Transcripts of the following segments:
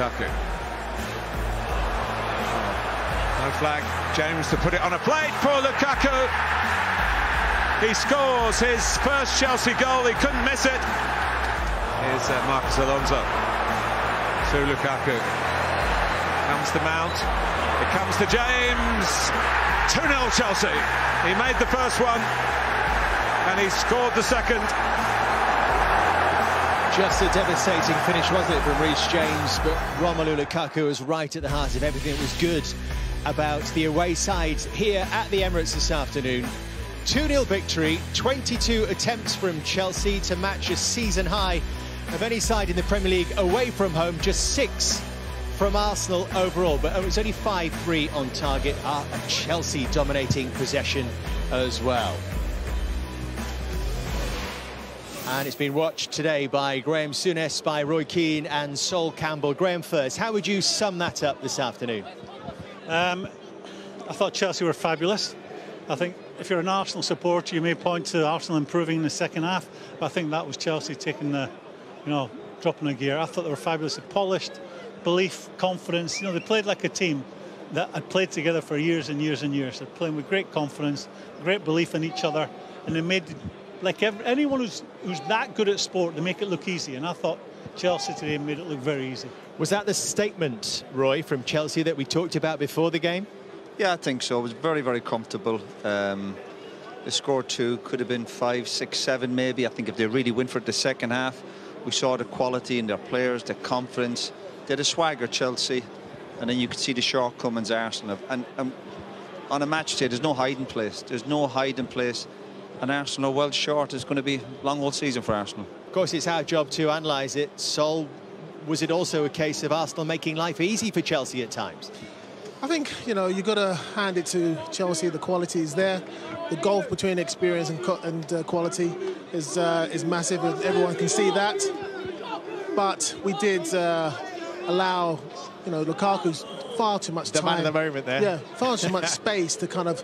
Lukaku. No flag. James to put it on a plate for Lukaku. He scores his first Chelsea goal. He couldn't miss it. Here's Marcus Alonso to Lukaku. Comes to Mount. It comes to James. 2-0 Chelsea. He made the first one and he scored the second. Just a devastating finish, wasn't it, from Reece James? But Romelu Lukaku was right at the heart of everything that was good about the away side here at the Emirates this afternoon. 2-0 victory, 22 attempts from Chelsea to match a season high of any side in the Premier League away from home, just 6 from Arsenal overall, but it's only 5-3 on target. Chelsea dominating possession as well. And it's been watched today by Graham Souness, by Roy Keane and Sol Campbell. Graham first, how would you sum that up this afternoon? I thought Chelsea were fabulous. I think if you're an Arsenal supporter, you may point to Arsenal improving in the second half, but I think that was Chelsea taking the, dropping a gear. I thought they were fabulous, polished, belief, confidence. They played like a team that had played together for years and years and years. They're playing with great confidence, great belief in each other, and they made, like anyone who's that good at sport, they make it look easy. And I thought Chelsea today made it look very easy. Was that the statement, Roy, from Chelsea that we talked about before the game? Yeah, I think so. It was very, very comfortable. They scored 2, could have been 5, 6, 7 maybe. I think if they really went for it the second half, we saw the quality in their players, their confidence. They had a swagger, Chelsea, and then you could see the shortcomings Arsenal have. And on a match day, there's no hiding place. There's no hiding place. And Arsenal are well short. It's going to be a long old season for Arsenal. Of course, it's our job to analyse it. Sol, was it also a case of Arsenal making life easy for Chelsea at times? I think, you've got to hand it to Chelsea. The quality is there. The gulf between experience and quality is massive. Everyone can see that. But we did allow, Lukaku's far too much time. The man of the moment there. Yeah, far too much space to kind of,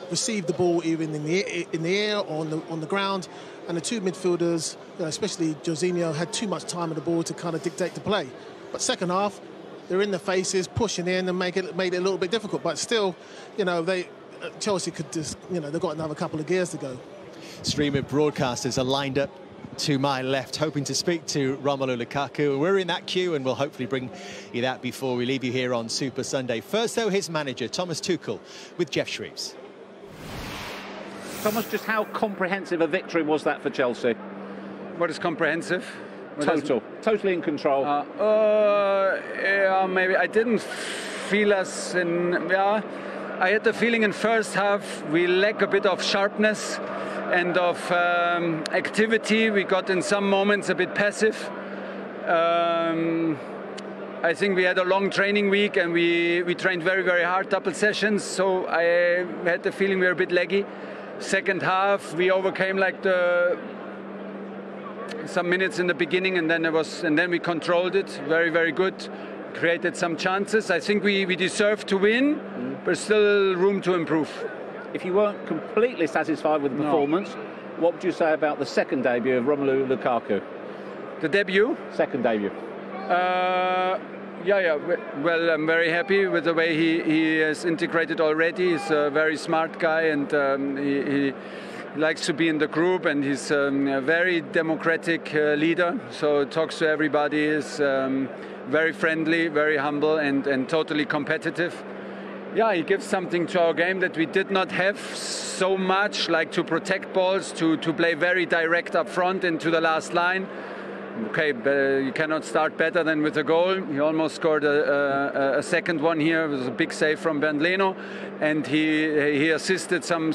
receive the ball even in the air or on the ground. And the two midfielders, especially Jorginho, had too much time on the ball to kind of dictate the play. But second half, they're in the faces, pushing in and made it a little bit difficult. But still, Chelsea could just, they've got another couple of gears to go. Stream of broadcasters are lined up to my left, hoping to speak to Romelu Lukaku. We're in that queue and we'll hopefully bring you that before we leave you here on Super Sunday. First, though, his manager, Thomas Tuchel, with Jeff Shreves. Thomas, just how comprehensive a victory was that for Chelsea? What is comprehensive? Totally in control. Yeah, maybe I didn't feel us in. Yeah, I had the feeling in first half we lack a bit of sharpness and of activity. We got in some moments a bit passive. I think we had a long training week and we trained very, very hard, double sessions. So I had the feeling we were a bit laggy. Second half, we overcame like some minutes in the beginning, and then we controlled it very, very good. Created some chances. I think we deserved to win, but still room to improve. If you weren't completely satisfied with the performance, what would you say about the second debut of Romelu Lukaku? The debut? Second debut. Yeah. Well, I'm very happy with the way he has integrated already. He's a very smart guy, and he likes to be in the group, and he's a very democratic leader. So talks to everybody, is very friendly, very humble, and totally competitive. Yeah, he gives something to our game that we did not have so much, like to protect balls, to play very direct up front into the last line. Okay, you cannot start better than with a goal. He almost scored a second one here. It was a big save from Bernd Leno, and he assisted some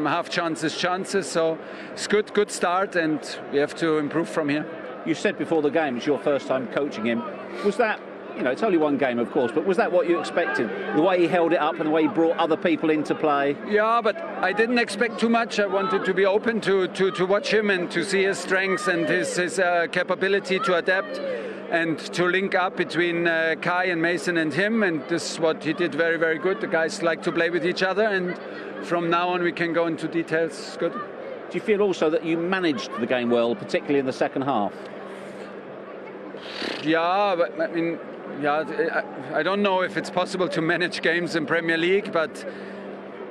half chances. So it's good start, and we have to improve from here. You said before the game it's your first time coaching him. Was that, it's only one game, of course, but was that what you expected? The way he held it up and the way he brought other people into play? Yeah, but I didn't expect too much. I wanted to be open to watch him and to see his strengths and his capability to adapt and to link up between Kai and Mason and him. And this is what he did very, very good. The guys like to play with each other, and from now on we can go into details. Good. Do you feel also that you managed the game well, particularly in the second half? Yeah, but I mean, yeah, I don't know if it's possible to manage games in Premier League, but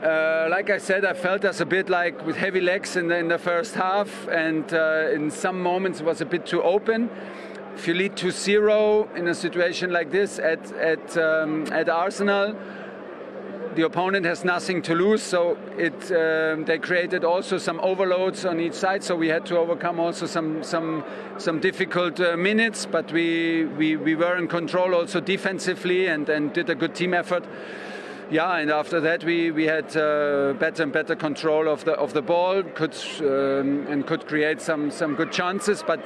like I said, I felt us a bit like with heavy legs in the first half, and in some moments it was a bit too open. If you lead 2-0 in a situation like this at Arsenal, the opponent has nothing to lose, so they created also some overloads on each side, so we had to overcome also some difficult minutes, but we were in control also defensively and did a good team effort. Yeah, and after that we had better and better control of the ball, could create some good chances, but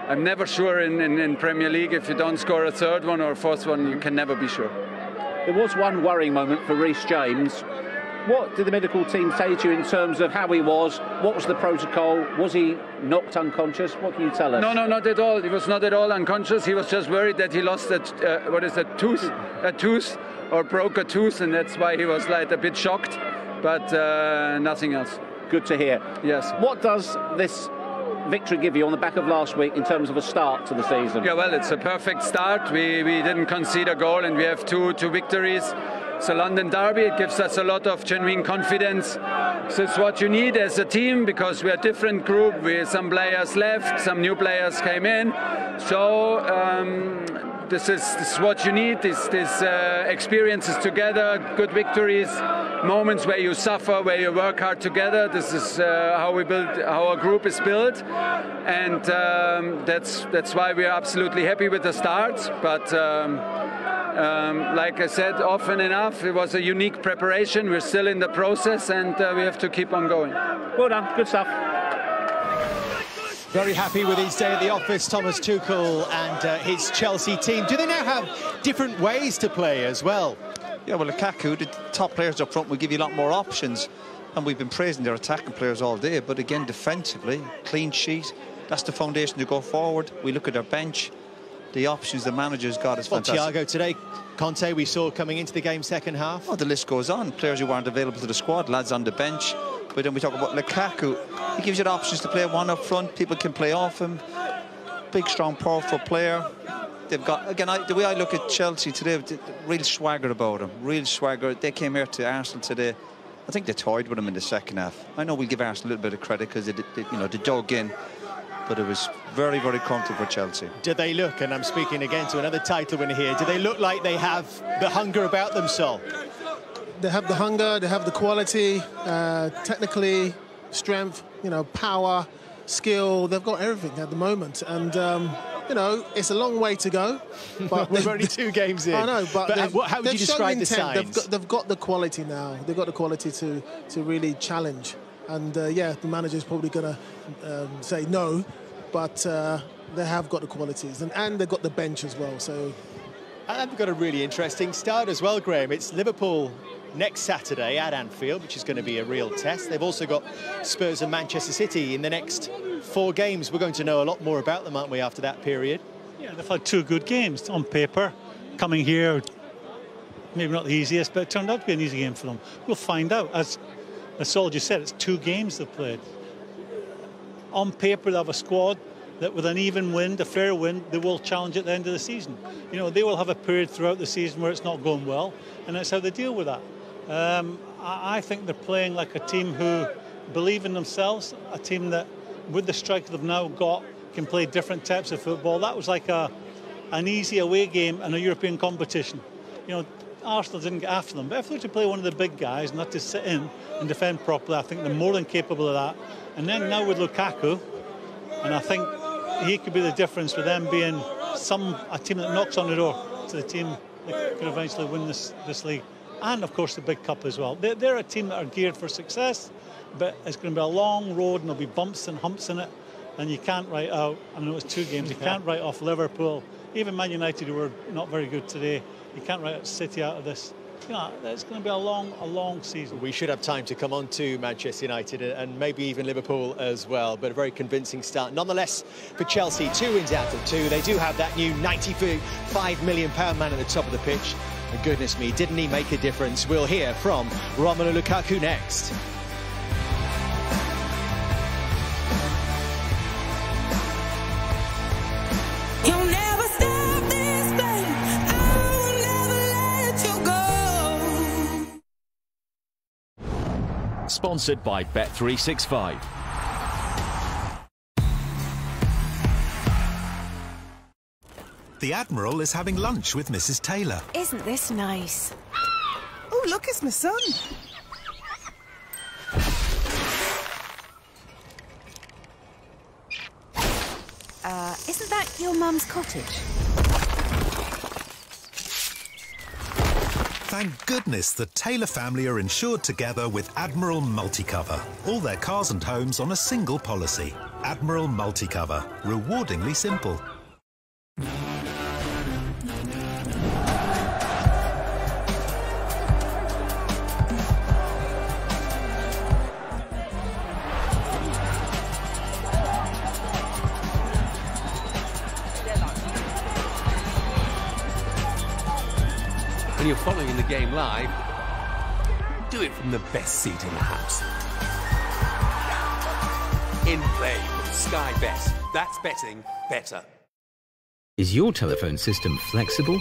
I'm never sure in Premier League, if you don't score a third one or a fourth one, you can never be sure. There was one worrying moment for Reece James. What did the medical team say to you in terms of how he was? What was the protocol? Was he knocked unconscious? What can you tell us? No, not at all. He was not at all unconscious. He was just worried that he lost a tooth, or broke a tooth, and that's why he was like a bit shocked, but nothing else. Good to hear. Yes. What does this victory give you on the back of last week in terms of a start to the season? Yeah, well, it's a perfect start. We didn't concede a goal, and we have two victories. It's a London derby. It gives us a lot of genuine confidence. So it's what you need as a team, because we're a different group. Some players left, some new players came in. So this is what you need. These experiences together, good victories, moments where you suffer, where you work hard together. This is how our group is built, and that's why we are absolutely happy with the start. But like I said, often enough, it was a unique preparation. We're still in the process, and we have to keep on going. Well done, good stuff. Very happy with his day at the office, Thomas Tuchel and his Chelsea team. Do they now have different ways to play as well? Yeah, well, Lukaku, the top players up front will give you a lot more options, and we've been praising their attacking players all day, but again, defensively, clean sheet, that's the foundation to go forward. We look at their bench, the options the manager's got is fantastic. Thiago today, Conte we saw coming into the game second half. Oh, the list goes on. Players who aren't available to the squad, lads on the bench. But then we talk about Lukaku. He gives you the options to play one up front. People can play off him. Big, strong, powerful player. They've got, again, the way I look at Chelsea today, real swagger about them. Real swagger. They came here to Arsenal today. I think they toyed with them in the second half. I know we'll give Arsenal a little bit of credit because they dug in. But it was very, very comfortable for Chelsea. Do they look, and I'm speaking again to another title winner here, do they look like they have the hunger about them, Sol? They have the hunger, they have the quality, technically, strength, power, skill. They've got everything at the moment. And, it's a long way to go. But we're only 2 games in. I know, but how would you describe the signs? They've got the quality now. They've got the quality to really challenge. And, yeah, the manager's probably going to say no, but they have got the qualities. And they've got the bench as well. So, and they've got a really interesting start as well, Graham. It's Liverpool next Saturday at Anfield, which is going to be a real test. They've also got Spurs and Manchester City in the next 4 games. We're going to know a lot more about them, aren't we, after that period? Yeah, they've had 2 good games on paper. Coming here, maybe not the easiest, but it turned out to be an easy game for them. We'll find out. As Sol just said, it's 2 games they've played. On paper, they have a squad that with an even wind, a fair wind, they will challenge at the end of the season. They will have a period throughout the season where it's not going well, and that's how they deal with that. I think they're playing like a team who believe in themselves, a team that, with the striker they've now got, can play different types of football. That was like an easy away game in a European competition. Arsenal didn't get after them, but if they're to play one of the big guys, not to sit in and defend properly, I think they're more than capable of that. And then now with Lukaku, and I think he could be the difference with them being a team that knocks on the door to the team that could eventually win this league. And, of course, the big cup as well. They're a team that are geared for success, but it's going to be a long road and there'll be bumps and humps in it. And you can't write out, I know it's 2 games, you can't write off Liverpool, even Man United, who were not very good today. You can't write City out of this. It's going to be a long season. We should have time to come on to Manchester United and maybe even Liverpool as well, but a very convincing start. Nonetheless, for Chelsea, 2 wins out of 2. They do have that new £95 million man at the top of the pitch. And goodness me, didn't he make a difference? We'll hear from Romelu Lukaku next. You'll never stop this, baby. Sponsored by Bet365. The Admiral is having lunch with Mrs. Taylor. Isn't this nice? Oh, look, it's my son. Isn't that your mum's cottage? Thank goodness the Taylor family are insured together with Admiral Multicover. All their cars and homes on a single policy. Admiral Multicover. Rewardingly simple. When you're following the game live, do it from the best seat in the house. In play with Sky Bet. That's betting better. Is your telephone system flexible?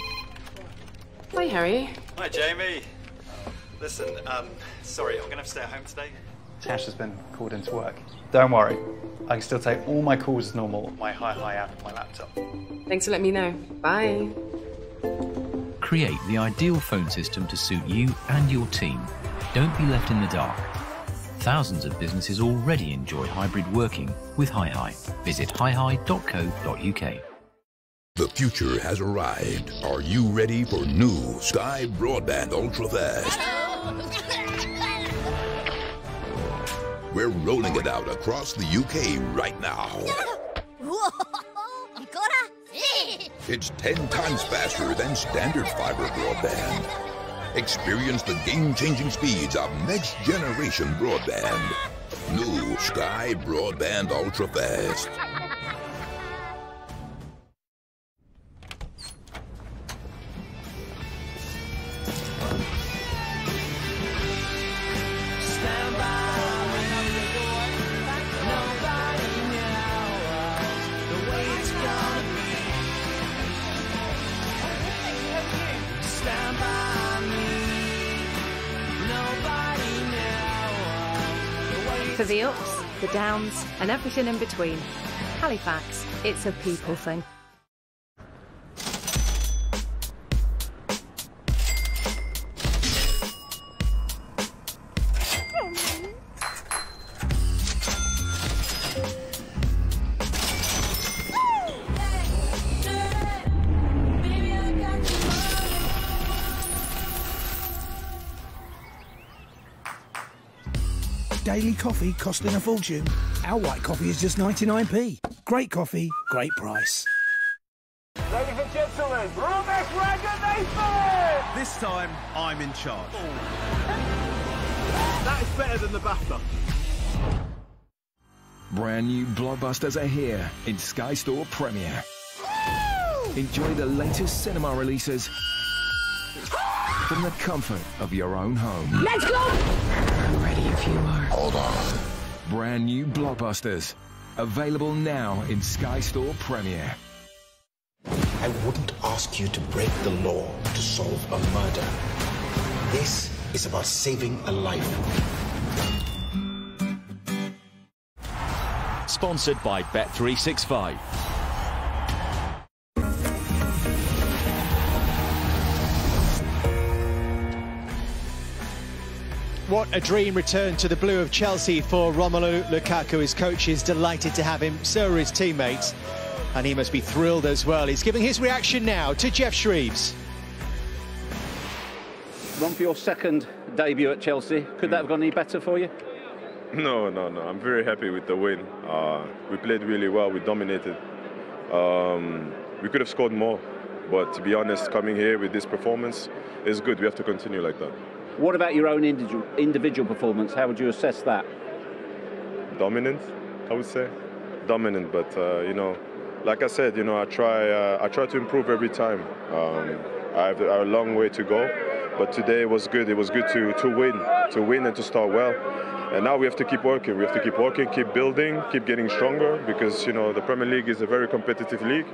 Hi, Harry. Hi, Jamie. Listen, sorry, I'm going to have to stay at home today. Tash has been called into work. Don't worry, I can still take all my calls as normal on my Hi app on my laptop. Thanks for letting me know. Bye. Create the ideal phone system to suit you and your team. Don't be left in the dark. Thousands of businesses already enjoy hybrid working with HiHi. Visit hihi.co.uk. The future has arrived. Are you ready for new Sky Broadband Ultra Fast? We're rolling it out across the UK right now. It's 10 times faster than standard fiber broadband. Experience the game-changing speeds of next-generation broadband. New Sky Broadband Ultra Fast. For the ups, the downs, and everything in between. Halifax, it's a people thing. Daily coffee costing a fortune. Our white coffee is just 99p. Great coffee, great price. Ladies and gentlemen, Rubeck Wagon This time, I'm in charge. That is better than the BAFTA. Brand new blockbusters are here in Sky Store Premiere. Enjoy the latest cinema releases from the comfort of your own home. Let's go! I'm ready if you are. Hold on. Brand new blockbusters. Available now in Sky Store Premiere. I wouldn't ask you to break the law to solve a murder. This is about saving a life. Sponsored by Bet365. What a dream return to the blue of Chelsea for Romelu Lukaku. His coach is delighted to have him, so are his teammates. And he must be thrilled as well. He's giving his reaction now to Jeff Shreves. Ron, for your second debut at Chelsea, could that have gone any better for you? No. I'm very happy with the win. We played really well. We dominated. We could have scored more. But to be honest, coming here with this performance is good. We have to continue like that. What about your own individual performance? How would you assess that? Dominant, I would say. Dominant, but you know, like I said, you know, I try to improve every time. I have a long way to go, but today was good. It was good to win and to start well. And now we have to keep working. We have to keep working, keep building, keep getting stronger, because you know the Premier League is a very competitive league.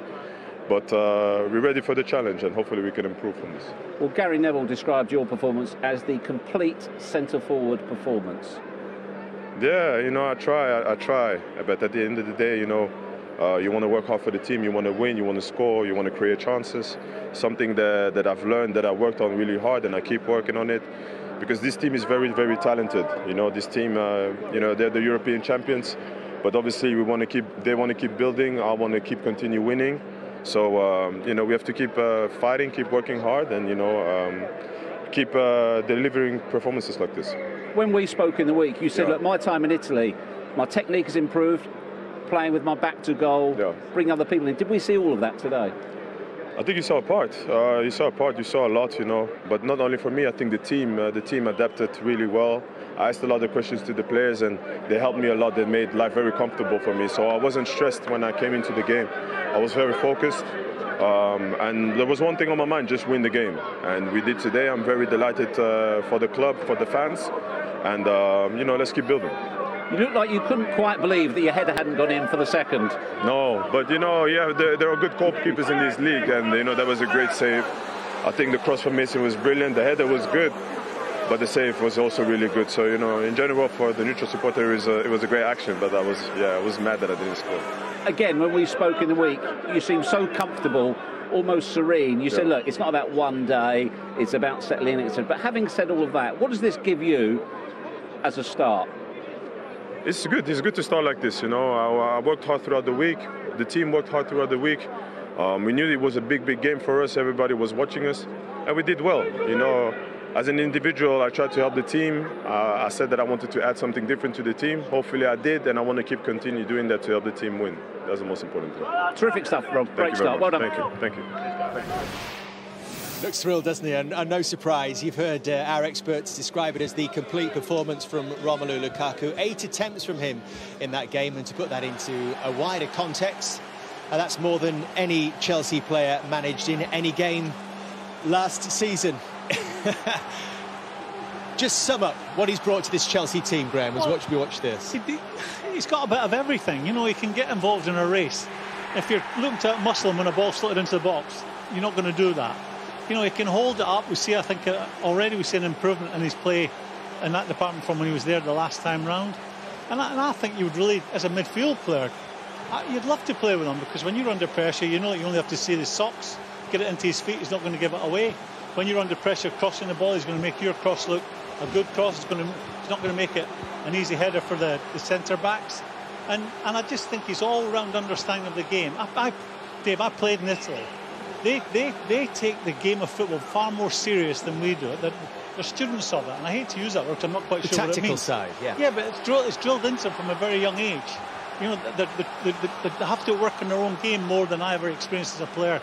But we're ready for the challenge, and hopefully we can improve from this. Well, Gary Neville described your performance as the complete centre-forward performance. Yeah, you know, I try. But at the end of the day, you know, you want to work hard for the team, you want to win, you want to score, you want to create chances. Something that I've learned, that I worked on really hard, and I keep working on it. Because this team is very, very talented. You know, this team, you know, they're the European champions. But obviously, they want to keep building. I want to continue winning. So, you know, we have to keep fighting, keep working hard, and, you know, keep delivering performances like this. When we spoke in the week, you said, look, my time in Italy, my technique has improved, playing with my back to goal, bring other people in. Did we see all of that today? I think you saw a part. You saw a lot, you know. But not only for me, I think the team adapted really well. I asked a lot of questions to the players, and they helped me a lot. They made life very comfortable for me. So I wasn't stressed when I came into the game. I was very focused. And there was one thing on my mind, just win the game. And we did today. I'm very delighted for the club, for the fans. And, you know, let's keep building. You looked like you couldn't quite believe that your header hadn't gone in for the second. No, but, you know, yeah, there are good goalkeepers in this league. And, you know, that was a great save. I think the cross from Mason was brilliant. The header was good. But the save was also really good. So, you know, in general, for the neutral supporter, it was a great action. But I was mad that I didn't score. Again, when we spoke in the week, you seemed so comfortable, almost serene. You said, look, it's not about one day, it's about settling in. But having said all of that, what does this give you as a start? It's good. It's good to start like this, you know. I worked hard throughout the week. The team worked hard throughout the week. We knew it was a big, big game for us. Everybody was watching us. And we did well, you know. As an individual, I tried to help the team. I said that I wanted to add something different to the team. Hopefully I did, and I want to continue doing that to help the team win. That's the most important thing. Terrific stuff, Rob. Great start. Well done. Thank you. Looks thrilled, doesn't he? And no surprise, you've heard our experts describe it as the complete performance from Romelu Lukaku. 8 attempts from him in that game, and to put that into a wider context, that's more than any Chelsea player managed in any game last season. Just sum up what he's brought to this Chelsea team, Graham, as we watch this. He's got a bit of everything. You know, he can get involved in a race. If you're looking to muscle him when a ball slotted into the box, you're not going to do that. You know, he can hold it up. We see, I think, already we see an improvement in his play in that department from when he was there the last time round. And I think you would really, as a midfield player, you'd love to play with him, because when you're under pressure, you know you only have to see his socks, get it into his feet. He's not going to give it away. When you're under pressure crossing the ball, he's going to make your cross look a good cross. He's not going to make it an easy header for the centre backs. And I just think he's all round understanding of the game. Dave, I played in Italy. They take the game of football far more serious than we do. They're students of it, and I hate to use that word, I'm not quite sure what it means. The tactical side, yeah. Yeah, but it's drilled into them from a very young age. You know, they have to work on their own game more than I ever experienced as a player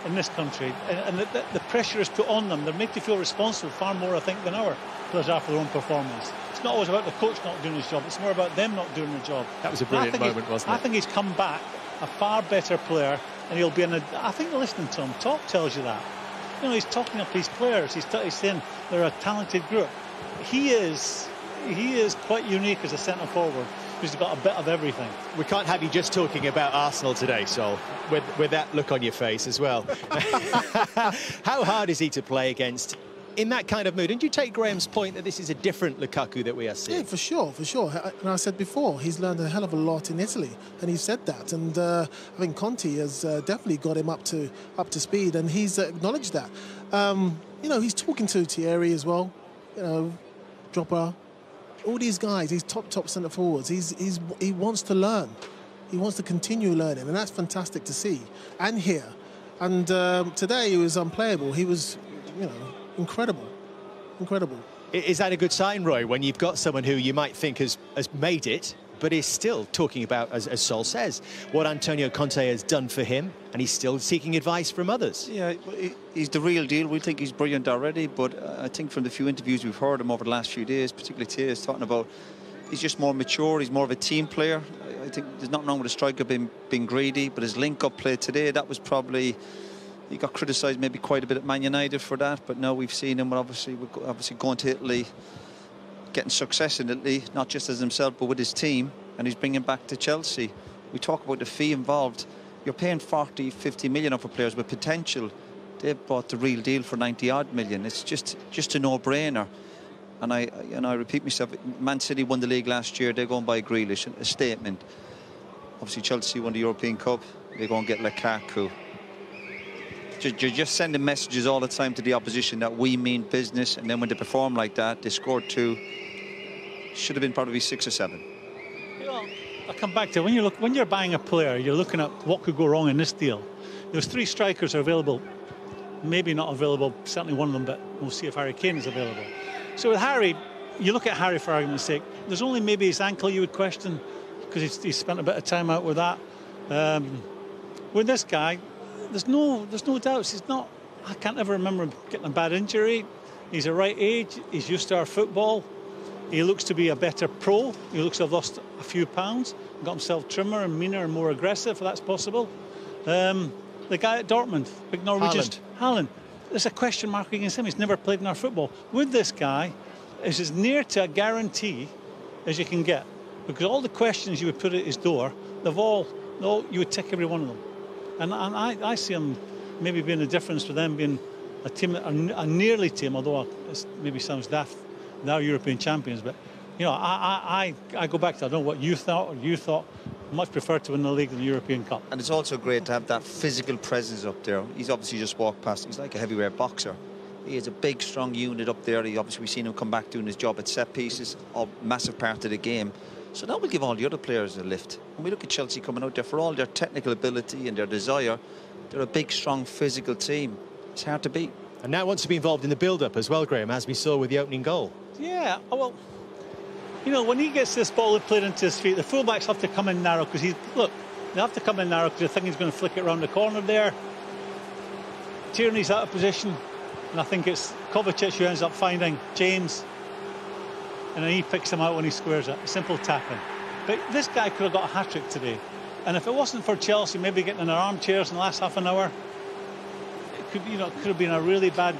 in this country, and the pressure is put on them. They're made to feel responsible far more, I think, than our players are for their own performance. It's not always about the coach not doing his job, it's more about them not doing their job. That was a brilliant moment, wasn't it? I think he's come back a far better player, and he'll be I think listening to him talk tells you that. You know, he's talking up his players, he's saying they're a talented group. He is quite unique as a centre forward. He's got a bit of everything. We can't have you just talking about Arsenal today, Sol, with that look on your face as well. How hard is he to play against in that kind of mood? And do you take Graham's point that this is a different Lukaku that we are seeing? Yeah, for sure. And I said before, he's learned a hell of a lot in Italy, and he said that. And I think Conte has definitely got him up to speed, and he's acknowledged that. You know, he's talking to Thierry as well. You know, Dropper. All these guys, these top centre forwards, he wants to learn. He wants to continue learning, and that's fantastic to see and hear. And today he was unplayable. He was, you know, incredible. Is that a good sign, Roy, when you've got someone who you might think has made it, but is still talking about, as Sol says, what Antonio Conte has done for him, and he's still seeking advice from others? Yeah, he's the real deal. We think he's brilliant already, but I think from the few interviews we've heard him over the last few days, particularly today, is talking about he's just more mature, he's more of a team player. I think there's nothing wrong with a striker being greedy, but his link-up play today, that was probably... He got criticised maybe quite a bit at Man United for that, but now we've seen him obviously going to Italy, getting success in Italy, not just as himself but with his team, and he's bringing back to Chelsea. We talk about the fee involved. You're paying 40-50 million for players with potential. They've bought the real deal for 90-odd million. It's just a no-brainer. And I repeat myself, Man City won the league last year, they're going by Grealish, a statement. Obviously Chelsea won the European Cup, they go and get Lukaku. You're just sending messages all the time to the opposition that we mean business, and then when they perform like that, they scored 2. Should have been probably 6 or 7. You know, I come back to when you're buying a player, you're looking at what could go wrong in this deal. There's 3 strikers are available, maybe not available, certainly one of them, but we'll see if Harry Kane is available. So with Harry, you look at Harry for argument's sake. There's only maybe his ankle you would question, because he's spent a bit of time out with that. With this guy, there's no doubts. He's not. I can't ever remember him getting a bad injury. He's the right age. He's used to our football. He looks to be a better pro. He looks to have lost a few pounds, got himself trimmer and meaner and more aggressive, if that's possible. The guy at Dortmund, big Norwegian, Haaland. There's a question mark against him. He's never played in our football. With this guy, it's as near to a guarantee as you can get, because all the questions you would put at his door, you would tick every one of them. And I see him maybe being a difference for them, being a team, a nearly team, although it maybe sounds daft, they're European champions. But, you know, I go back to, I don't know what you thought or you thought, much prefer to win the league than the European Cup. And it's also great to have that physical presence up there. He's obviously just walked past. He's like a heavyweight boxer. He is a big, strong unit up there. We've seen him come back doing his job at set pieces, a massive part of the game. So that will give all the other players a lift. When we look at Chelsea coming out there, for all their technical ability and their desire, they're a big, strong, physical team. It's hard to beat. And now wants to be involved in the build-up as well, Graham, as we saw with the opening goal. Yeah, well, you know, when he gets this ball played into his feet, the fullbacks have to come in narrow, because they have to come in narrow because they think he's going to flick it around the corner there. Tierney's out of position, and I think it's Kovacic who ends up finding James, and then he picks him out when he squares it. A simple tap-in. But this guy could have got a hat-trick today, and if it wasn't for Chelsea maybe getting in their armchairs in the last half an hour, it could have been a really bad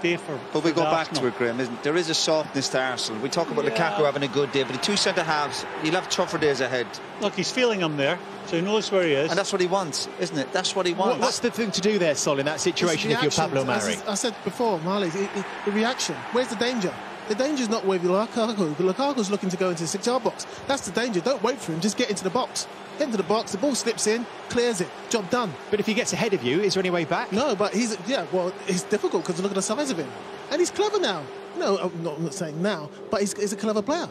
day for. But we go back Arsenal. to it, Graham, isn't it? There is a softness to Arsenal. We talk about Lukaku having a good day, but the 2 centre-halves, he'll have tougher days ahead. Look, he's feeling him there, so he knows where he is. And that's what he wants, isn't it? That's what he wants. What's the thing to do there, Sol, in that situation if you're Pablo Mari? As I said before, Marley, the reaction. Where's the danger? The danger's not with Lukaku. Lukaku's looking to go into the 6-yard box. That's the danger. Don't wait for him. Just get into the box. Get into the box. The ball slips in, clears it. Job done. But if he gets ahead of you, is there any way back? No, but it's difficult because look at the size of him. And he's clever now. No, I'm not saying now, but he's a clever player.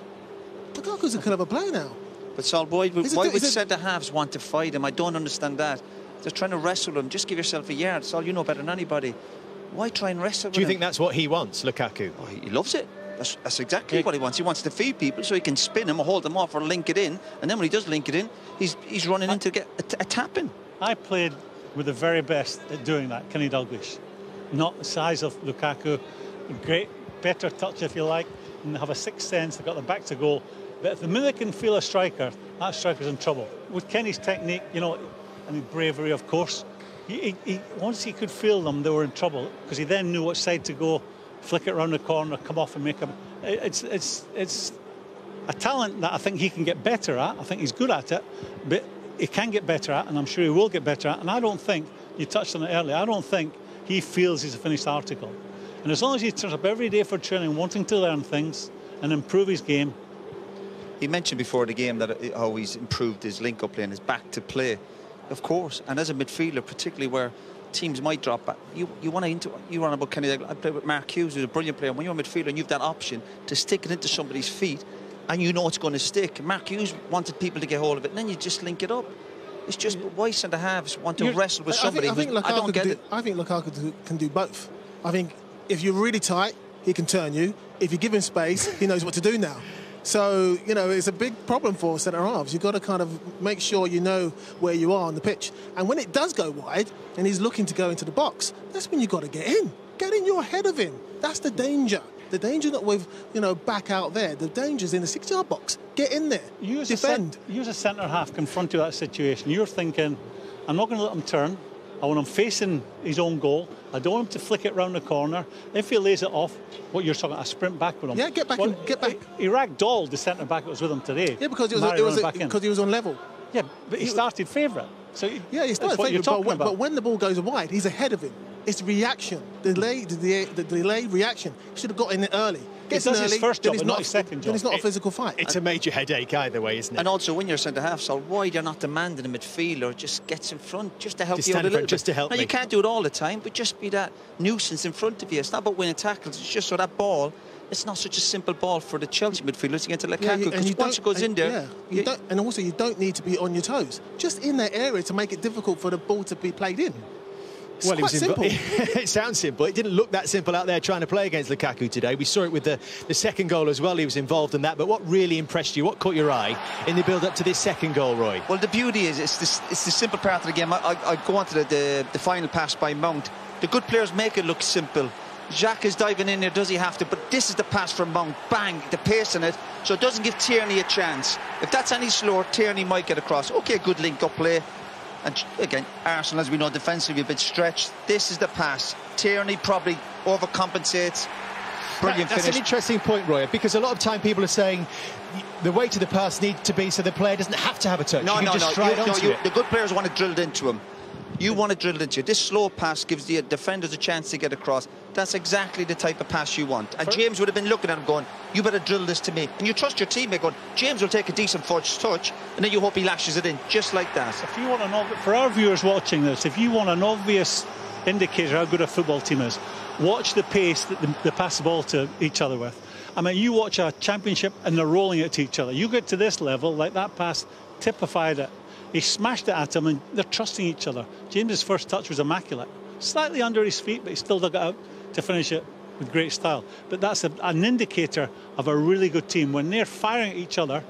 Lukaku's a clever player now. But Sol, why would centre-halves want to fight him? I don't understand that. They're trying to wrestle him. Just give yourself a yard. Sol, you know better than anybody. Why try and wrestle with him? Do you think that's what he wants, Lukaku? Oh, he loves it. That's exactly what he wants. He wants to feed people so he can spin them or hold them off or link it in. And then when he does link it in, he's running in to get a tap-in. I played with the very best at doing that, Kenny Dalglish. Not the size of Lukaku. Great, better touch, if you like, and they have a sixth sense. They've got the back to goal. But if the minute can feel a striker, that striker's in trouble. With Kenny's technique, you know, and his bravery, of course, once he could feel them, they were in trouble, because he then knew what side to go, flick it around the corner, come off and make them. It's a talent that I think he can get better at. I think he's good at it, but he can get better at, and I'm sure he will get better at. And I don't think, you touched on it earlier, I don't think he feels he's a finished article. And as long as he turns up every day for training, wanting to learn things and improve his game. He mentioned before the game that how he's improved his link-up play and his back to play. Of course, and as a midfielder, particularly where teams might drop back, you run about Kenny. I played with Mark Hughes, who's a brilliant player. When you're a midfielder and you've that option to stick it into somebody's feet, and you know it's going to stick. Mark Hughes wanted people to get hold of it, and then you just link it up. It's just why centre-halves want to wrestle with somebody. I don't get it. I think Lukaku can do both. I think if you're really tight, he can turn you. If you give him space, he knows what to do now. So, you know, it's a big problem for centre-halves. You've got to kind of make sure you know where you are on the pitch. And when it does go wide and he's looking to go into the box, that's when you've got to get in. Get in, you're ahead of him. That's the danger. The danger not with, you know, back out there. The danger's in the 6-yard box. Get in there. Defend. You as a centre-half confront you that situation. You're thinking, I'm not going to let him turn. I want him facing his own goal. I don't want him to flick it round the corner. If he lays it off, what you're talking, I sprint back with him. Yeah, get back. Get back. He ragdolled the centre-back that was with him today. Yeah, because he was on level. Yeah, but he started favourite. So he started favourite. But when the ball goes wide, he's ahead of him. It's reaction, the delayed reaction. He should have got in it early. Gets in does early, his first job, then but not his second job. Then it's not a physical fight. It's a major headache either way, isn't it? And also, when you're centre-half, so why you're not demanding a midfielder just gets in front, just to help Just you out stand a in front, little just bit. to help now, me. you can't do it all the time, but just be that nuisance in front of you. It's not about winning tackles. It's just so that ball, it's not such a simple ball for the Chelsea midfielders to get to Lukaku, because once it goes in there... and also, you don't need to be on your toes. Just in that area to make it difficult for the ball to be played in. It's quite simple. It sounds simple. It didn't look that simple out there trying to play against Lukaku today. We saw it with the second goal as well. He was involved in that. But what really impressed you, what caught your eye in the build-up to this second goal, Roy? Well, the beauty is it's the simple part of the game. I go on to the final pass by Mount. The good players make it look simple. Jacques is diving in there, does he have to? But this is the pass from Mount. Bang, the pace in it. So it doesn't give Tierney a chance. If that's any slower, Tierney might get across. OK, good link-up play. And again, Arsenal, as we know, defensively a bit stretched. This is the pass. Tierney probably overcompensates. Brilliant finish. That's an interesting point, Roy, because a lot of time people are saying the way to the pass needs to be so the player doesn't have to have a touch. No, you can just stride onto it. The good players want it drilled into him. You want it drilled into you. This slow pass gives the defenders a chance to get across. That's exactly the type of pass you want. And James would have been looking at him going, you better drill this to me. And you trust your teammate going, James will take a decent first touch, and then you hope he lashes it in, just like that. If you want for our viewers watching this, if you want an obvious indicator how good a football team is, watch the pace that they pass the ball to each other with. I mean, you watch a championship and they're rolling it to each other. You get to this level, like that pass typified it. He smashed it at him and they're trusting each other. James's first touch was immaculate. Slightly under his feet, but he still dug it out to finish it with great style. But that's an indicator of a really good team. When they're firing at each other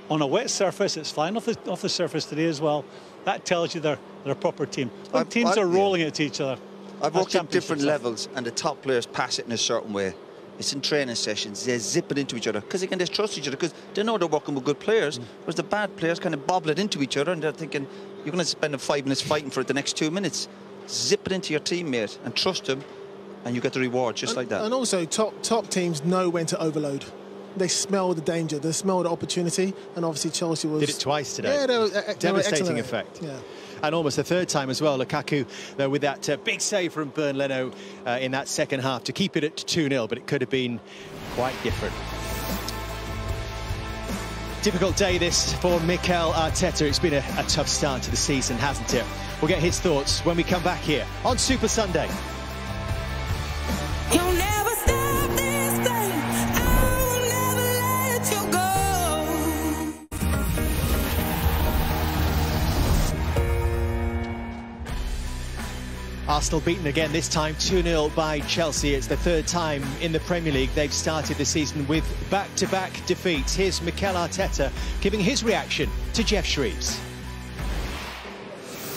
on a wet surface, it's flying off the surface today as well, that tells you they're a proper team. When teams are rolling it to each other. I've worked at different levels and the top players pass it in a certain way. It's in training sessions, they zip it into each other because they can just trust each other because they know they're working with good players, whereas the bad players kind of bobble it into each other and they're thinking, you're going to spend 5 minutes fighting for it the next 2 minutes. Zip it into your teammate and trust him and you get the reward just like that. And also, top teams know when to overload. They smell the danger, they smell the opportunity, and obviously Chelsea did it twice today. Yeah, they were devastating effect. Yeah. And almost a third time as well. Lukaku, though, with that big save from Bernd Leno in that second half to keep it at 2-0, but it could have been quite different. Difficult day this for Mikel Arteta. It's been a tough start to the season, hasn't it? We'll get his thoughts when we come back here on Super Sunday. You'll never stop this thing. I will never let you go. Arsenal beaten again, this time 2-0 by Chelsea. It's the third time in the Premier League they've started the season with back-to-back defeats. Here's Mikel Arteta giving his reaction to Jeff Shreves.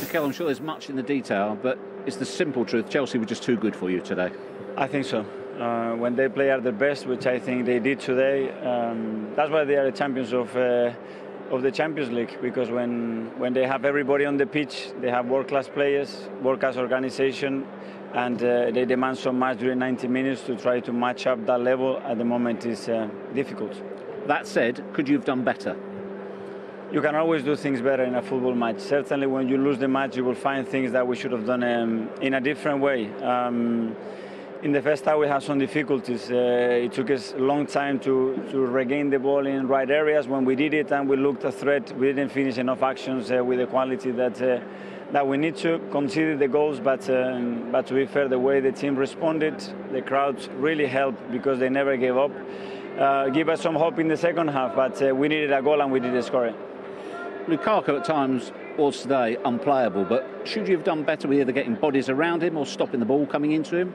Mikel, I'm sure there's much in the detail, but it's the simple truth. Chelsea were just too good for you today. I think so. When they play at their best, which I think they did today, that's why they are the champions of the Champions League, because when they have everybody on the pitch, they have world-class players, world-class organization, and they demand so much during 90 minutes to try to match up that level. At the moment is difficult. That said, could you have done better? You can always do things better in a football match. Certainly when you lose the match, you will find things that we should have done in a different way. In the first half, we had some difficulties. It took us a long time to regain the ball in right areas. When we did it and we looked a threat, we didn't finish enough actions with the quality that we need to. Conceded the goals, but to be fair, the way the team responded, the crowds really helped because they never gave up. Give us some hope in the second half, but we needed a goal and we didn't score it. Lukaku at times was today unplayable, but should you have done better with either getting bodies around him or stopping the ball coming into him?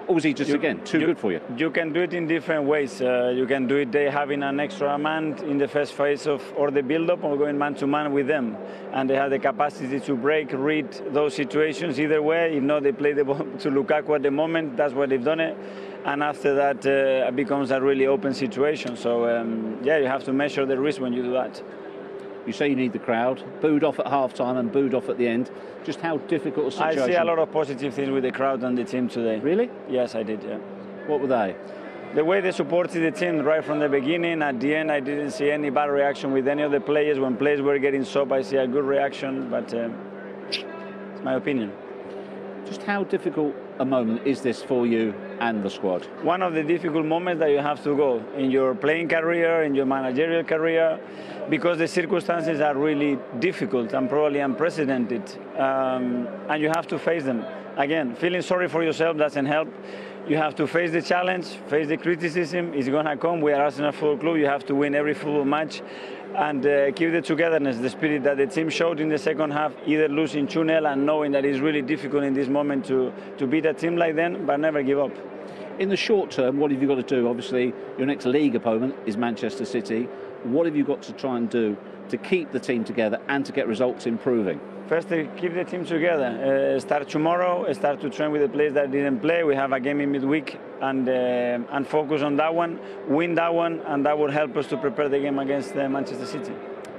Or was he just, again, too good for you? You can do it in different ways. You can do it having an extra man in the first phase or the build-up, or going man-to-man with them. And they have the capacity to read those situations either way. If not, they play the ball to Lukaku at the moment. That's why they've done it. And after that, it becomes a really open situation. So, yeah, you have to measure the risk when you do that. You say you need the crowd, booed off at half-time and booed off at the end. Just how difficult a situation? I see a lot of positive things with the crowd and the team today. Really? Yes, I did, yeah. What were they? The way they supported the team right from the beginning. At the end, I didn't see any bad reaction with any of the players. When players were getting sobbed, I see a good reaction, but it's my opinion. Just how difficult a moment is this for you and the squad? One of the difficult moments that you have to go in your playing career, in your managerial career, because the circumstances are really difficult and probably unprecedented, and you have to face them. Again, feeling sorry for yourself doesn't help. You have to face the challenge, face the criticism. It's going to come. We are Arsenal Football Club. You have to win every football match and keep the togetherness, the spirit that the team showed in the second half, either losing 2-0 and knowing that it's really difficult in this moment to beat a team like them, but never give up. In the short term, what have you got to do? Obviously, your next league opponent is Manchester City. What have you got to try and do to keep the team together and to get results improving? First, keep the team together. Start tomorrow. Start to train with the players that didn't play. We have a game in midweek, and focus on that one, win that one, and that will help us to prepare the game against Manchester City.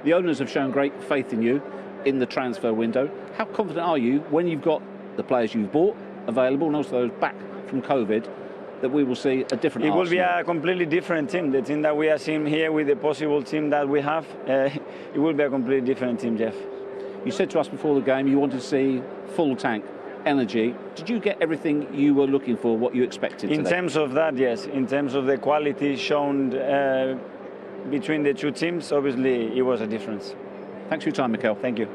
The owners have shown great faith in you in the transfer window. How confident are you when you've got the players you've bought available and also those back from COVID, that we will see a different Arsenal? It will be a completely different team. The team that we are seeing here with the possible team that we have, it will be a completely different team, Jeff. You said to us before the game you wanted to see full tank energy. Did you get everything you were looking for, what you expected in today? terms of that, yes. In terms of the quality shown between the two teams, obviously it was a difference. Thanks for your time, Mikel. Thank you.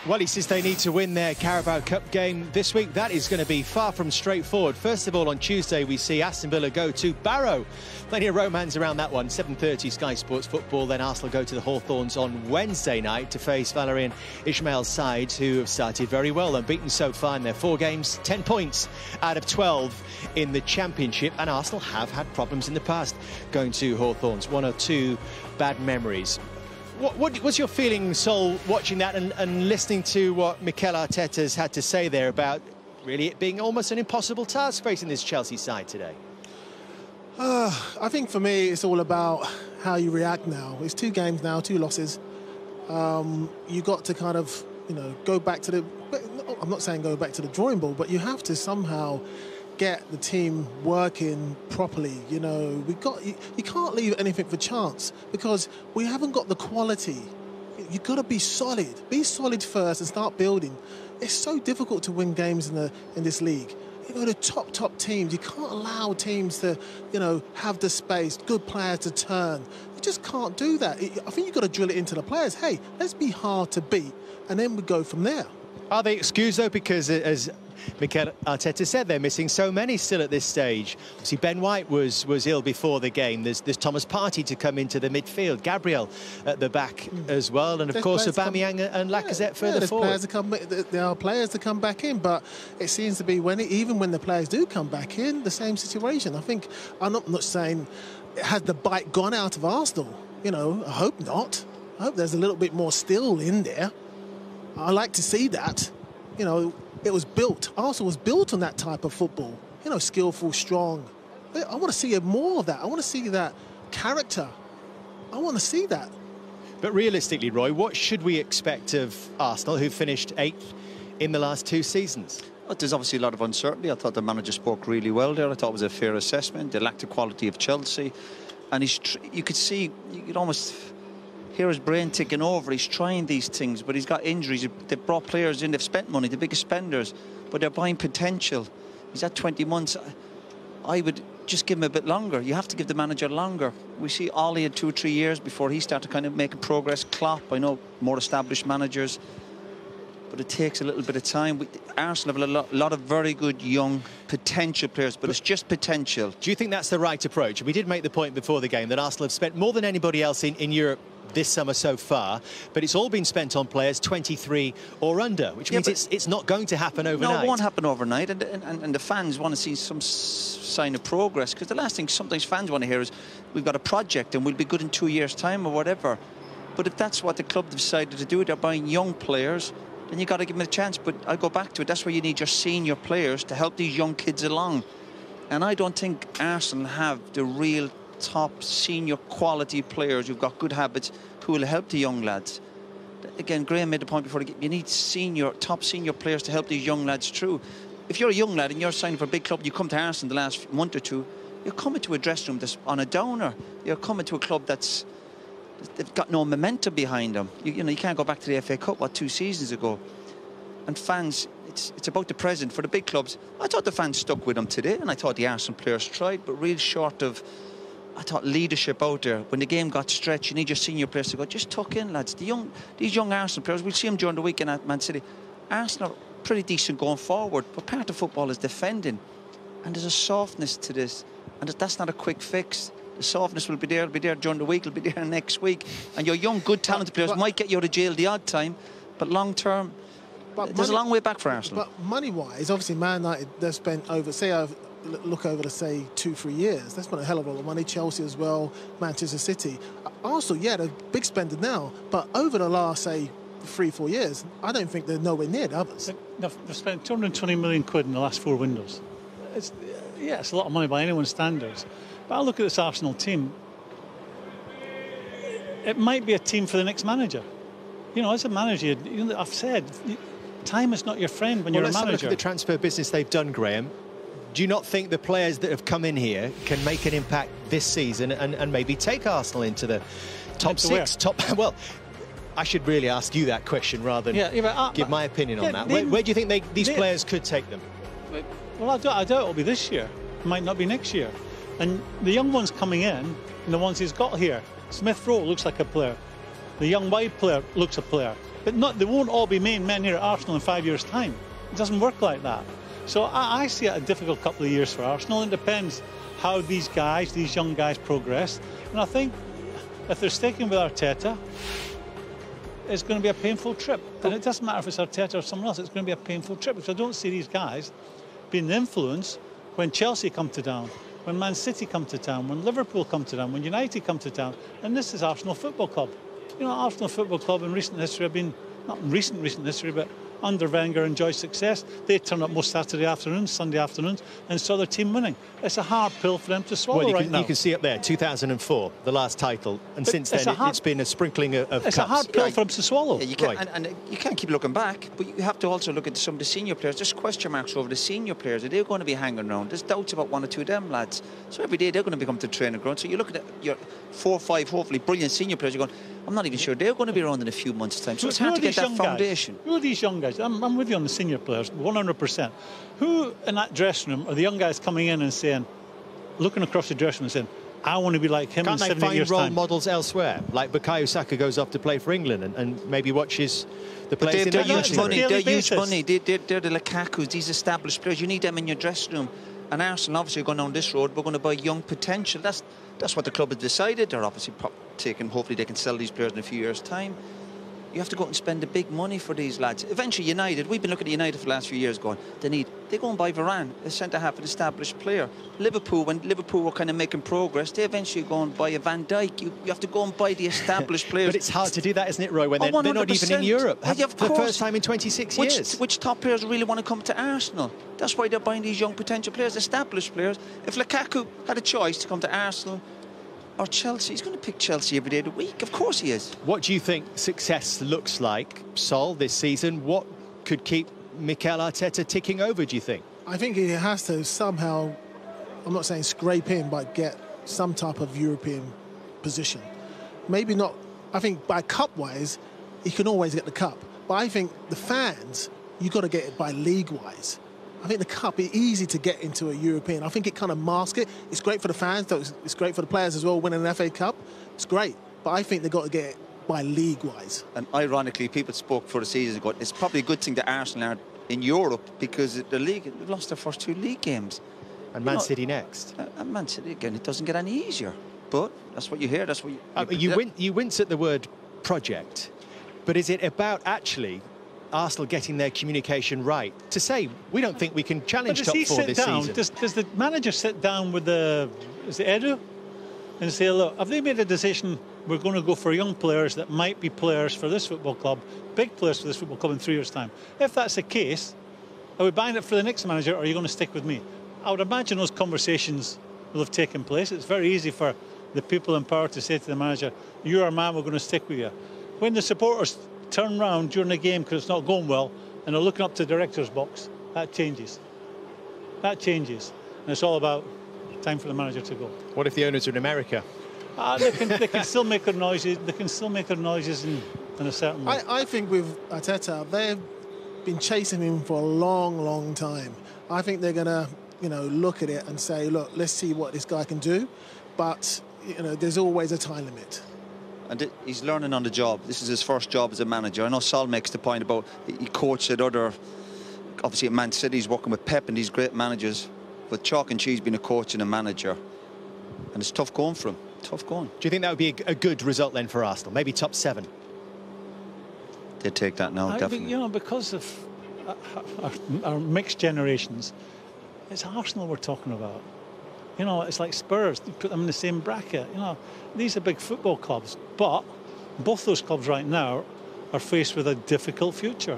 Well, he says they need to win their Carabao Cup game this week. That is going to be far from straightforward. First of all, on Tuesday, we see Aston Villa go to Barrow. Plenty of romance around that one. 7:30 Sky Sports Football. Then Arsenal go to the Hawthorns on Wednesday night to face Valérien Ismaël's side, who have started very well, unbeaten so far in their 4 games, 10 points out of 12 in the Championship. And Arsenal have had problems in the past going to Hawthorns. 1 or 2 bad memories. What's your feeling, Sol, watching that and listening to what Mikel Arteta's had to say there about really it being almost an impossible task facing this Chelsea side today? I think for me it's all about how you react now. It's 2 games now, 2 losses. You got to kind of, go back to the... I'm not saying go back to the drawing board, but you have to somehow get the team working properly. You can't leave anything for chance because we haven't got the quality. You've got to be solid. Be solid first and start building. It's so difficult to win games in this league. The top teams, you can't allow teams to, have the space, good players to turn. You just can't do that. I think you've got to drill it into the players. Hey, let's be hard to beat, and then we go from there. Are they excused, though? Because, as Mikel Arteta said, they're missing so many still at this stage. Obviously, Ben White was ill before the game. There's Thomas Partey to come into the midfield. Gabriel at the back as well. And, of course, Aubameyang and Lacazette further forward. There are players to come back in, but it seems to be even when the players do come back in, the same situation. I'm not saying has the bite gone out of Arsenal. I hope not. I hope there's a little bit more still in there. I like to see that. It was built. Arsenal was built on that type of football. Skillful, strong. I want to see more of that. I want to see that character. I want to see that. But realistically, Roy, what should we expect of Arsenal, who finished 8th in the last 2 seasons? Well, there's obviously a lot of uncertainty. I thought the manager spoke really well there. I thought it was a fair assessment. They lacked the quality of Chelsea. And you could almost hear his brain ticking over. He's trying these things, but he's got injuries. They've brought players in, they've spent money, the biggest spenders, but they're buying potential. He's at 20 months. I would just give him a bit longer. You have to give the manager longer. We see Ollie had 2 or 3 years before he started kind of making progress. Klopp, I know, more established managers, but it takes a little bit of time. Arsenal have a lot of very good young potential players, but it's just potential. Do you think that's the right approach? We did make the point before the game that Arsenal have spent more than anybody else in Europe this summer so far, but it's all been spent on players 23 or under, which means it's not going to happen overnight. No, it won't happen overnight, and the fans want to see some sign of progress, because the last thing sometimes fans want to hear is we've got a project and we'll be good in 2 years' time or whatever. But if that's what the club decided to do, they're buying young players, then you got to give them a chance. But I'll go back to it, that's where you need your senior players to help these young kids along. And I don't think Arsenal have the real top senior quality players who've got good habits who will help the young lads. Again, Graham made the point before, you need top senior players to help these young lads through. If you're a young lad and you're signing for a big club, you come to Arsenal the last month or 2, you're coming to a dressing room that's on a downer. You're coming to a club they've got no momentum behind them. You can't go back to the FA Cup 2 seasons ago. And fans, it's about the present for the big clubs. I thought the fans stuck with him today, and I thought the Arsenal players tried, but real short of, I thought, leadership out there. When the game got stretched, you need your senior players to go, just tuck in, lads. These young Arsenal players, we'll see them during the weekend at Man City. Arsenal are pretty decent going forward, but part of football is defending, and there's a softness to this, and that's not a quick fix. The softness will be there. It'll be there during the week. It'll be there next week. And your young, good, talented players might get you out of jail the odd time, but long term, there's a long way back for Arsenal. But money-wise, obviously, Man United, they've spent over, look over, say, 2-3 years. They spent a hell of a lot of money. Chelsea as well, Manchester City. Arsenal, yeah, they're big spender now, but over the last, say, 3-4 years, I don't think they're nowhere near the others. They've spent 220 million quid in the last 4 windows. It's a lot of money by anyone's standards. But I look at this Arsenal team, it might be a team for the next manager. You know, as a manager, I've said, time is not your friend when you're a manager. Let's have a look at the transfer business they've done, Graham. Do you not think the players that have come in here can make an impact this season and maybe take Arsenal into the top 6? Well, I should really ask you that question rather than give my opinion on that. Where do you think these players could take them? Well, I doubt it'll be this year. It might not be next year. And the young ones coming in, and the ones he's got here, Smith Rowe looks like a player. The young wide player looks a player. But they won't all be main men here at Arsenal in 5 years' time. It doesn't work like that. So I see it a difficult couple of years for Arsenal. It depends how these young guys progress. And I think if they're sticking with Arteta, it's going to be a painful trip. And it doesn't matter if it's Arteta or someone else, it's going to be a painful trip, because I don't see these guys being the influence when Chelsea come to town, when Man City come to town, when Liverpool come to town, when United come to town. And this is Arsenal Football Club. You know, Arsenal Football Club in recent history have been, not in recent history, but under Wenger enjoyed success. They turn up most Saturday afternoons, Sunday afternoons, and saw their team winning. It's a hard pill for them to swallow now. You can see up there, 2004, the last title, and since then it's been a sprinkling of cups. It's a hard pill for them to swallow. Yeah, you can, and you can't keep looking back, but you have to also look at some of the senior players. There's question marks over the senior players. Are they going to be hanging around? There's doubts about one or two of them lads. So every day they're going to become the training ground. So you look at your 4 or 5, hopefully brilliant senior players, you're going, I'm not even sure they're going to be around in a few months' time. So it's hard to get that foundation. Who are these young guys? I'm with you on the senior players, 100%. Who in that dressing room are the young guys coming in and saying, looking across the dressing room and saying, I want to be like him in 7 years' time? Can't they find role models elsewhere? Like Bukayo Saka goes off to play for England and maybe watches the players in they're their huge money. They're huge money. They're the Lukakus, these established players. You need them in your dressing room. And Arsenal obviously are going down this road. We're going to buy young potential. That's what the club has decided. They're obviously taking. Hopefully they can sell these players in a few years' time. You have to go out and spend the big money for these lads. Eventually United, we've been looking at United for the last few years going, they go and buy Varane, a centre-half, an established player. Liverpool, when Liverpool were kind of making progress, they eventually go and buy a Van Dijk. You have to go and buy the established players. But it's hard to do that, isn't it, Roy, when they're not even in Europe? For the first time in 26 years. Which top players really want to come to Arsenal? That's why they're buying these young potential players, established players. If Lukaku had a choice to come to Arsenal or Chelsea, he's going to pick Chelsea every day of the week. Of course he is. What do you think success looks like, Sol, this season? What could keep Mikel Arteta ticking over, do you think? I think he has to somehow, I'm not saying scrape in, but get some type of European position. Maybe not, I think by cup-wise, he can always get the cup. But I think the fans, you've got to get it by league-wise. I think the cup is easy to get into a European. I think it kind of masks it. It's great for the fans, though it's great for the players as well, winning an FA Cup. It's great. But I think they've got to get it by league-wise. And ironically, people spoke for the season ago, it's probably a good thing that Arsenal are in Europe because the league, they've lost their first 2 league games. And Man City next. And Man City, again, it doesn't get any easier. But that's what you hear, that's what you wince at the word project. But is it about actually Arsenal getting their communication right to say we don't think we can challenge top 4 this season? Does the manager sit down with is it Edu and say, look, have they made a decision we're going to go for young players that might be players for this football club, big players for this football club in 3 years' time? If that's the case, are we buying it for the next manager or are you going to stick with me? I would imagine those conversations will have taken place. It's very easy for the people in power to say to the manager, you're our man, we're going to stick with you. When the supporters turn round during the game because it's not going well and they're looking up to the director's box, that changes. That changes. And it's all about time for the manager to go. What if the owners are in America? They can still make their noises. They can still make their noises in a certain way. I think with Arteta, been chasing him for a long, long time. I think they're going to, you know, look at it and say, look, let's see what this guy can do. But, you know, there's always a time limit. And he's learning on the job. This is his first job as a manager. I know Sol makes the point about he coached at obviously at Man City, he's working with Pep and these great managers. But chalk and cheese being a coach and a manager. And it's tough going for him. Tough going. Do you think that would be a good result then for Arsenal? Maybe top 7? They'd take that now, definitely. Think, you know, because of our mixed generations, it's Arsenal we're talking about. You know, it's like Spurs. You put them in the same bracket. You know, these are big football clubs, but both those clubs right now are faced with a difficult future.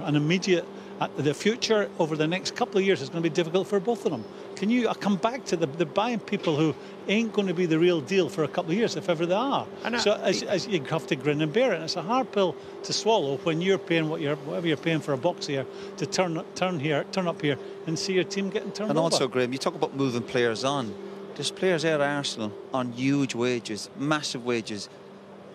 The future over the next couple of years is going to be difficult for both of them. I come back to the buying people who ain't going to be the real deal for a couple of years, if ever they are. So as you have to grin and bear it. And it's a hard pill to swallow when you're paying whatever you're paying for a box here to turn up here and see your team getting turned over. And also, Graham, you talk about moving players on. There's players there at Arsenal on huge wages, massive wages.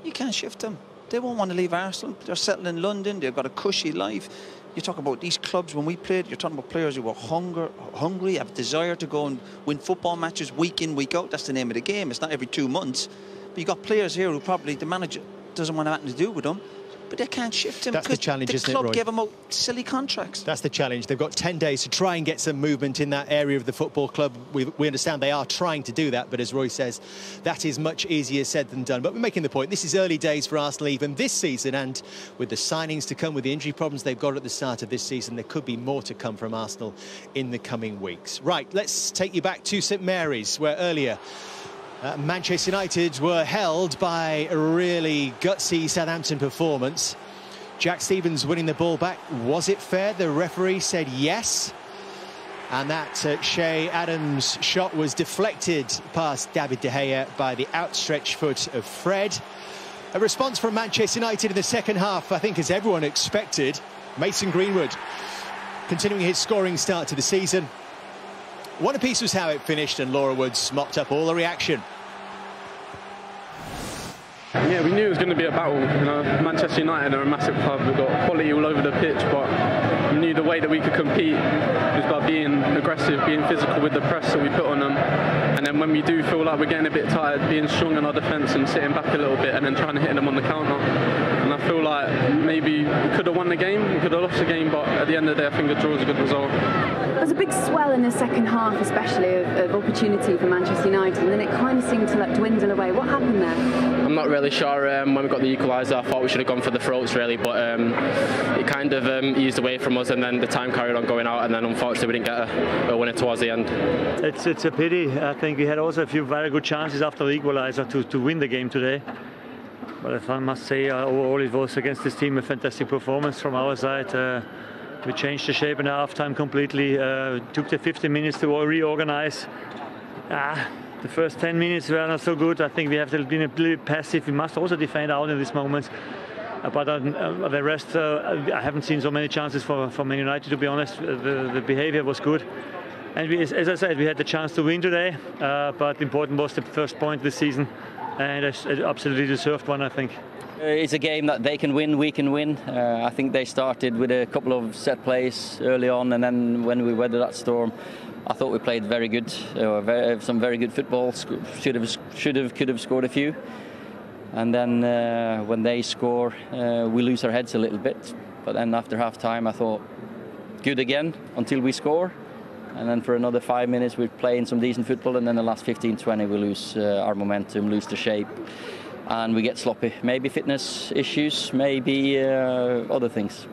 You can't shift them. They won't want to leave Arsenal. They're settled in London. They've got a cushy life. You talk about these clubs when we played, you're talking about players who were hungry, have a desire to go and win football matches week in, week out. That's the name of the game. It's not every 2 months. But you've got players here who probably the manager doesn't want nothing to do with them. But they can't shift him. That's the challenge, isn't it, Roy? The club gave them out silly contracts. That's the challenge. They've got 10 days to try and get some movement in that area of the football club. We understand they are trying to do that, but as Roy says, that is much easier said than done. But we're making the point, this is early days for Arsenal even this season, and with the signings to come, with the injury problems they've got at the start of this season, there could be more to come from Arsenal in the coming weeks. Right, let's take you back to St Mary's, where earlier Manchester United were held by a really gutsy Southampton performance. Jack Stevens winning the ball back. Was it fair? The referee said yes. And that Shea Adams shot was deflected past David De Gea by the outstretched foot of Fred. A response from Manchester United in the second half, I think, as everyone expected. Mason Greenwood continuing his scoring start to the season. One apiece was how it finished, and Laura Woods mopped up all the reaction. Yeah, we knew it was going to be a battle. You know, Manchester United are a massive club. We've got quality all over the pitch, but we knew the way that we could compete was by being aggressive, being physical with the press that we put on them. And then when we do feel like we're getting a bit tired, being strong in our defence and sitting back a little bit and then trying to hit them on the counter. And I feel like maybe we could have won the game, we could have lost the game, but at the end of the day, I think a draw is a good result. There was a big swell in the second half, especially of opportunity for Manchester United, and then it kind of seemed to like dwindle away. What happened there? I'm not really sure. When we got the equaliser, I thought we should have gone for the throats really, but it kind of eased away from us, and then the time carried on going out, and then unfortunately we didn't get a winner towards the end. It's a pity. I think we had also a few very good chances after the equaliser to win the game today. But if I must say, overall it was against this team a fantastic performance from our side. We changed the shape in half time completely. Took the 15 minutes to reorganize. The first 10 minutes were not so good. I think we have been a little passive. We must also defend out in these moments. But the rest, I haven't seen so many chances for Man United, to be honest. The behavior was good. And as I said, we had the chance to win today. But important was the first point this season. And it's absolutely deserved one, I think. It's a game that they can win, we can win. I think they started with a couple of set plays early on, and then when we weathered that storm, I thought we played very good, some very good football. Could have scored a few. And then when they score, we lose our heads a little bit. But then after half time, I thought, good again until we score. And then for another 5 minutes, we're playing some decent football. And then the last 15-20, we lose our momentum, lose the shape. And we get sloppy. Maybe fitness issues, maybe other things.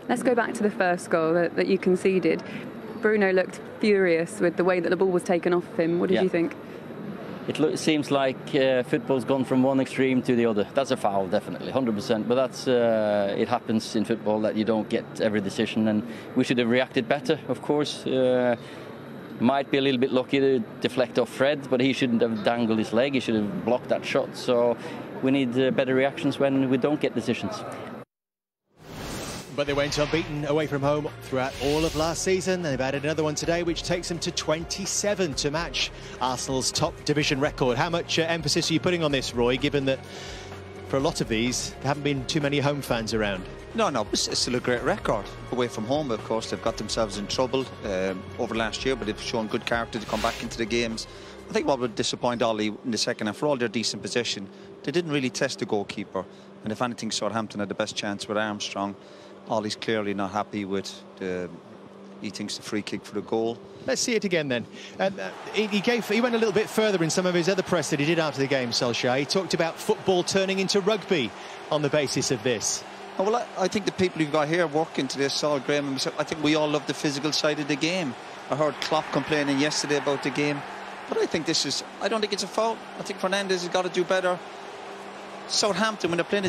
Let's go back to the first goal that you conceded. Bruno looked furious with the way that the ball was taken off him. What did you think? It seems like football's gone from one extreme to the other. That's a foul, definitely, 100%. But that's it happens in football that you don't get every decision, and we should have reacted better, of course. Might be a little bit lucky to deflect off Fred, but he shouldn't have dangled his leg. He should have blocked that shot. So we need better reactions when we don't get decisions. But they went unbeaten away from home throughout all of last season. They've added another one today, which takes them to 27 to match Arsenal's top division record. How much emphasis are you putting on this, Roy, given that for a lot of these, there haven't been too many home fans around. No, it's still a great record. Away from home, of course, they've got themselves in trouble over last year, but they've shown good character to come back into the games. I think what would disappoint Ollie in the second half, for all their decent possession, they didn't really test the goalkeeper. And if anything, Southampton had the best chance with Armstrong. Ollie's clearly not happy with he thinks the free kick for the goal. Let's see it again then. He went a little bit further in some of his other press that he did after the game, Solskjaer. He talked about football turning into rugby on the basis of this. Oh, well, I think the people who've got here working today, Saul, Graham and myself, I think we all love the physical side of the game. I heard Klopp complaining yesterday about the game, but I don't think it's a foul. I think Fernandes has got to do better. Southampton, when you're playing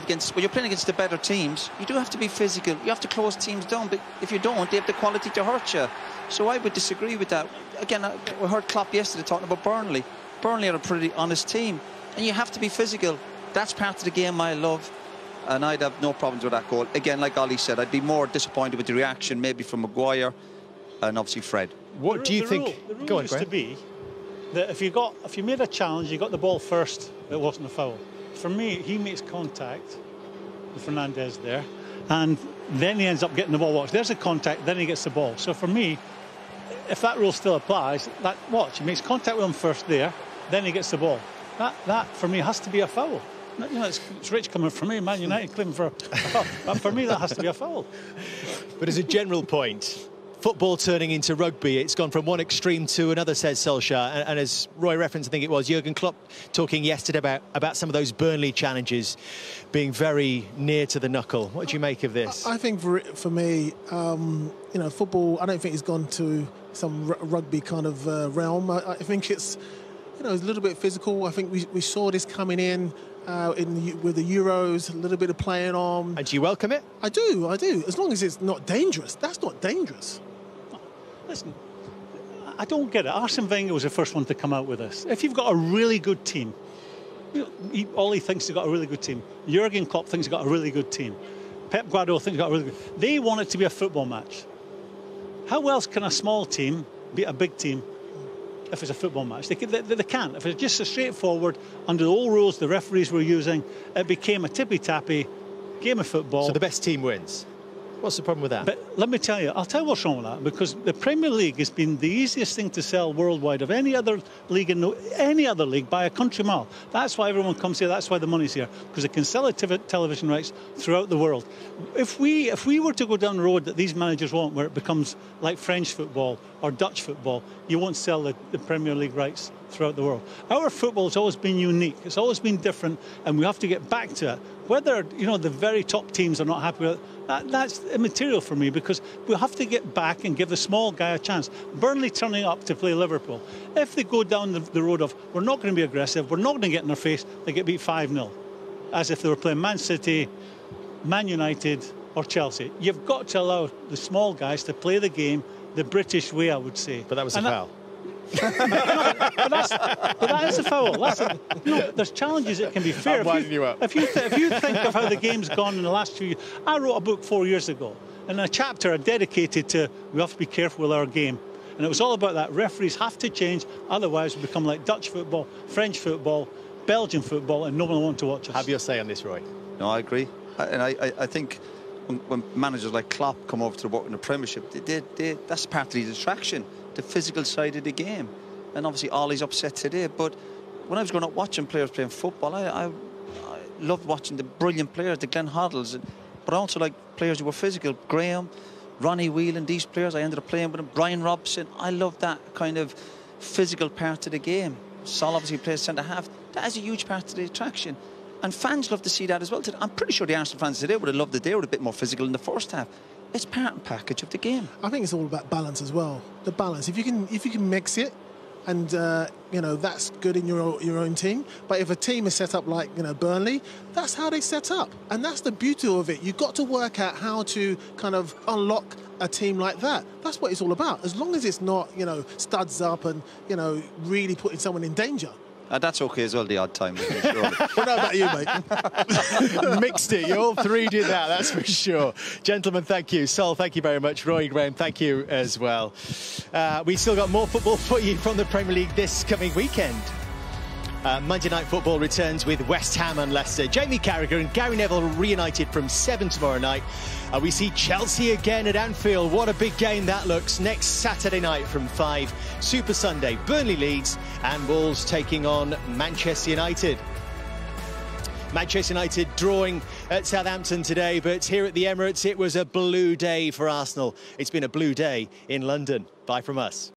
against the better teams, you do have to be physical. You have to close teams down, but if you don't, they have the quality to hurt you. So I would disagree with that. Again, we heard Klopp yesterday talking about Burnley. Burnley are a pretty honest team, and you have to be physical. That's part of the game I love, and I'd have no problems with that goal. Again, like Ollie said, I'd be more disappointed with the reaction, maybe from Maguire and obviously Fred. What do you think? The rule used to be that if you made a challenge, you got the ball first, it wasn't a foul. For me, he makes contact with Fernandes there, and then he ends up getting the ball. Watch, there's a contact, then he gets the ball. So for me, if that rule still applies, he makes contact with him first there, then he gets the ball. That for me has to be a foul. You know, it's rich coming from me, Man United claiming for a foul. But for me, that has to be a foul. But as a general point, football turning into rugby, it's gone from one extreme to another, says Solskjaer. And as Roy referenced, I think it was, Jurgen Klopp talking yesterday about some of those Burnley challenges being very near to the knuckle. What do you make of this? I think for me, you know, football, I don't think it's gone to some rugby kind of realm. I think it's, you know, it's a little bit physical. I think we saw this coming in with the Euros, a little bit of playing on. And do you welcome it? I do. As long as it's not dangerous. That's not dangerous. Listen, I don't get it. Arsene Wenger was the first one to come out with this. If you've got a really good team, you know, Ollie thinks he's got a really good team. Jurgen Klopp thinks he's got a really good team. Pep Guardiola thinks he's got a really good. They want it to be a football match. How else can a small team beat a big team if it's a football match? They can't. If it's just a straightforward, under the old rules the referees were using, it became a tippy-tappy game of football. So the best team wins. What's the problem with that? But let me tell you, I'll tell you what's wrong with that, because the Premier League has been the easiest thing to sell worldwide of any other league by a country mile. That's why everyone comes here. That's why the money's here, because they can sell television rights throughout the world. If we were to go down the road that these managers want, where it becomes like French football or Dutch football, you won't sell the Premier League rights throughout the world. Our football has always been unique. It's always been different, and we have to get back to it. Whether, you know, the very top teams are not happy with it, that's immaterial for me, because we have to get back and give the small guy a chance. Burnley turning up to play Liverpool. If they go down the road of, we're not going to be aggressive, we're not going to get in their face, they get beat 5-0. As if they were playing Man City, Man United or Chelsea. You've got to allow the small guys to play the game the British way, I would say. But that was a foul. but that is a foul. There's challenges that can be fair. If you think of how the game's gone in the last few years, I wrote a book 4 years ago, and a chapter I dedicated to we have to be careful with our game, and it was all about that. Referees have to change, otherwise we become like Dutch football, French football, Belgian football, and no one will want to watch us. Have your say on this, Roy. No, I agree, and I think when managers like Klopp come over to work in the Premiership, that's part of the distraction. The physical side of the game, and obviously Ollie's upset today, but when I was growing up watching players playing football, I loved watching the brilliant players, the Glenn Hoddles, but I also like players who were physical. Graham, Ronnie Whelan, these players, I ended up playing with them. Brian Robson, I love that kind of physical part of the game. Sol obviously plays centre half. That is a huge part of the attraction, and fans love to see that as well. I'm pretty sure the Arsenal fans today would have loved it. They were a bit more physical in the first half. It's part and package of the game. I think it's all about balance as well. The balance. If you can mix it, and you know, that's good in your own team. But if a team is set up like, you know, Burnley, that's how they set up, and that's the beauty of it. You've got to work out how to kind of unlock a team like that. That's what it's all about. As long as it's not, you know, studs up and, you know, really putting someone in danger. That's okay as well, the odd time. Sure. What about you, mate? Mixed it. You all three did that, that's for sure. Gentlemen, thank you. Sol, thank you very much. Roy, Graham, thank you as well. We still got more football for you from the Premier League this coming weekend. Monday Night Football returns with West Ham and Leicester. Jamie Carragher and Gary Neville reunited from 7 tomorrow night. We see Chelsea again at Anfield. What a big game that looks. Next Saturday night from 5. Super Sunday, Burnley Leeds and Wolves taking on Manchester United. Manchester United drawing at Southampton today, but here at the Emirates it was a blue day for Arsenal. It's been a blue day in London. Bye from us.